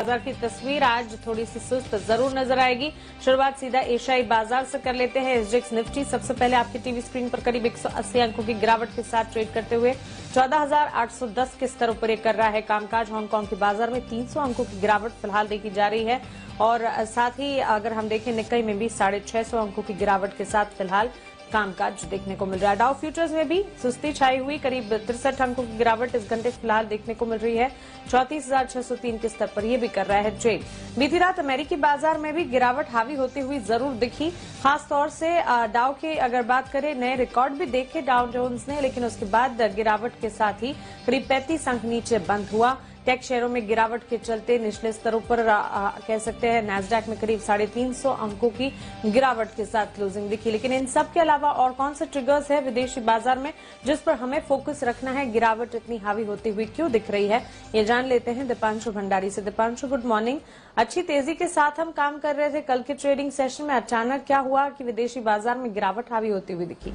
बाजार की तस्वीर आज थोड़ी सी सुस्त जरूर नजर आएगी। शुरुआत सीधा एशियाई बाजार से कर लेते हैं। एसजीएक्स निफ्टी सबसे पहले आपकी टीवी स्क्रीन पर करीब 180 अंकों की गिरावट के साथ ट्रेड करते हुए 14,810 के स्तर पर कर रहा है कामकाज। हांगकांग के बाजार में 300 अंकों की गिरावट फिलहाल देखी जा रही है और साथ ही अगर हम देखें निक्कई में भी 650 अंकों की गिरावट के साथ फिलहाल कामकाज देखने को मिल रहा है। डाउ फ्यूचर्स में भी सुस्ती छाई हुई, करीब 63 अंकों की गिरावट इस घंटे फिलहाल देखने को मिल रही है। 34,603 के स्तर पर यह भी कर रहा है ट्रेड। बीती रात अमेरिकी बाजार में भी गिरावट हावी होती हुई जरूर दिखी, खासतौर से डाउ की अगर बात करें, नए रिकॉर्ड भी देखे डाउ जोन्स ने, लेकिन उसके बाद गिरावट के साथ ही करीब 35 अंक नीचे बंद हुआ। टेक शेयरों में गिरावट के चलते निचले स्तरों पर कह सकते हैं नैस्डैक में करीब 350 अंकों की गिरावट के साथ क्लोजिंग दिखी। लेकिन इन सब के अलावा और कौन से ट्रिगर्स है विदेशी बाजार में जिस पर हमें फोकस रखना है, गिरावट इतनी हावी होती हुई क्यों दिख रही है, ये जान लेते हैं दीपांशु भंडारी से। Deepanshu, good morning. अच्छी तेजी के साथ हम काम कर रहे थे कल के ट्रेडिंग सेशन में, अचानक क्या हुआ कि विदेशी बाजार में गिरावट हावी होती हुई दिखी?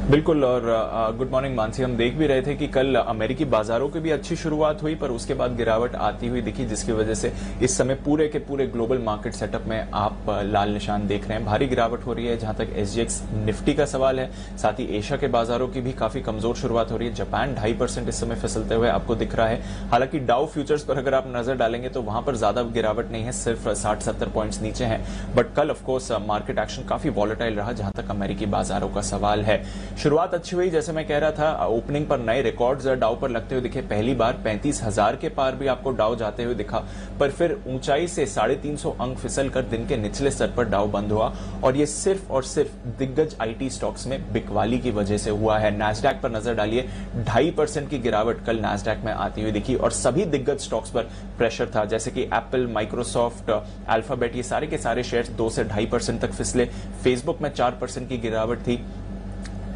बिल्कुल, और गुड मॉर्निंग मानसी। हम देख भी रहे थे कि कल अमेरिकी बाजारों की भी अच्छी शुरुआत हुई, पर उसके बाद गिरावट आती हुई दिखी, जिसकी वजह से इस समय पूरे के पूरे ग्लोबल मार्केट सेटअप में आप लाल निशान देख रहे हैं। भारी गिरावट हो रही है जहां तक एसजीएक्स निफ्टी का सवाल है। साथ ही एशिया के बाजारों की भी काफी कमजोर शुरुआत हो रही है। जापान 2.5% इस समय फिसलते हुए आपको दिख रहा है। हालांकि डाउ फ्यूचर्स पर अगर आप नजर डालेंगे तो वहां पर ज्यादा गिरावट नहीं है, सिर्फ 60-70 पॉइंट्स नीचे है। बट कल ऑफकोर्स मार्केट एक्शन काफी वॉलेटाइल रहा जहां तक अमेरिकी बाजारों का सवाल है। शुरुआत अच्छी हुई, जैसे मैं कह रहा था, ओपनिंग पर नए रिकॉर्ड्स डाउ पर लगते हुए दिखे। पहली बार 35,000 के पार भी आपको डाउ जाते हुए दिखा, पर फिर ऊंचाई से 350 अंक फिसल कर दिन के निचले स्तर पर डाउ बंद हुआ और ये सिर्फ और सिर्फ दिग्गज आईटी स्टॉक्स में बिकवाली की वजह से हुआ है। नैस्डैक पर नजर डालिए, 2.5% की गिरावट कल नैस्डैक में आती हुई दिखी और सभी दिग्गज स्टॉक्स पर प्रेशर था, जैसे कि एप्पल, माइक्रोसॉफ्ट, अल्फाबेट, ये सारे के सारे शेयर्स 2 से 2.5% तक फिसले। फेसबुक में 4% की गिरावट थी।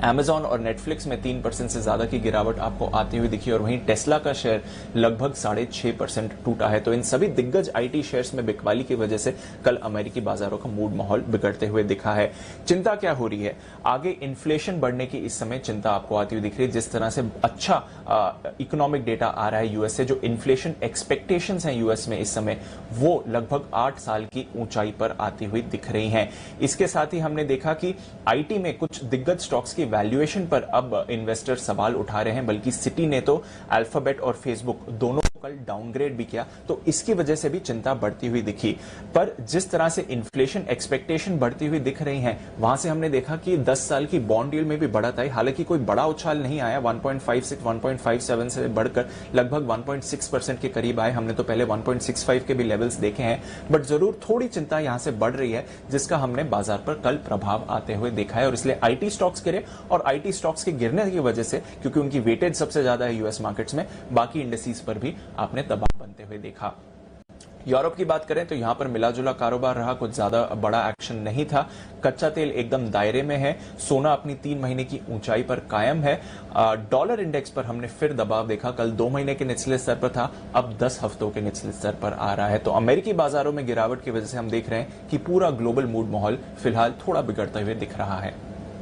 Amazon और नेटफ्लिक्स में 3% से ज्यादा की गिरावट आपको आती हुई दिखी और वहीं टेस्ला का शेयर लगभग 6.5% टूटा है। तो इन सभी दिग्गज आईटी शेयर्स में बिकवाली की वजह से कल अमेरिकी बाजारों का मूड माहौल बिगड़ते हुए दिखा है। चिंता क्या हो रही है? आगे इन्फ्लेशन बढ़ने की इस समय चिंता आपको आती हुई दिख रही है। जिस तरह से अच्छा इकोनॉमिक डेटा आ रहा है यूएस से, जो इन्फ्लेशन एक्सपेक्टेशंस हैं यूएस में इस समय, वो लगभग 8 साल की ऊंचाई पर आती हुई दिख रही हैं। इसके साथ ही हमने देखा कि आईटी में कुछ दिग्गज स्टॉक्स की वैल्यूएशन पर अब इन्वेस्टर सवाल उठा रहे हैं, बल्कि सिटी ने तो अल्फाबेट और फेसबुक दोनों कल डाउनग्रेड भी किया, तो इसकी वजह से भी चिंता बढ़ती हुई दिखी। पर जिस तरह से इन्फ्लेशन एक्सपेक्टेशन बढ़ती हुई दिख रही हैं, वहां से हमने देखा कि 10 साल की बॉन्ड यील्ड में भी बढ़त आई। हालांकि कोई बड़ा उछाल नहीं आया, 1.56 1.57 से बढ़कर लगभग 1.6% के करीब आए। हमने तो पहले 1.65 के भी लेवल्स देखे हैं, बट जरूर थोड़ी चिंता यहां से बढ़ रही है, जिसका हमने बाजार पर कल प्रभाव आते हुए देखा है। और इसलिए आईटी स्टॉक्स गिरे और आईटी स्टॉक्स के गिरने की वजह से, क्योंकि उनकी वेटेज सबसे ज्यादा है यूएस मार्केट्स में, बाकी इंडेक्सेस पर भी आपने दबाव बनते हुए देखा। यूरोप की बात करें तो यहां पर मिलाजुला कारोबार रहा, कुछ ज्यादा बड़ा एक्शन नहीं था। कच्चा तेल एकदम दायरे में है, सोना अपनी 3 महीने की ऊंचाई पर कायम है। डॉलर इंडेक्स पर हमने फिर दबाव देखा, कल 2 महीने के निचले स्तर पर था, अब 10 हफ्तों के निचले स्तर पर आ रहा है। तो अमेरिकी बाजारों में गिरावट की वजह से हम देख रहे हैं कि पूरा ग्लोबल मूड माहौल फिलहाल थोड़ा बिगड़ते हुए दिख रहा है।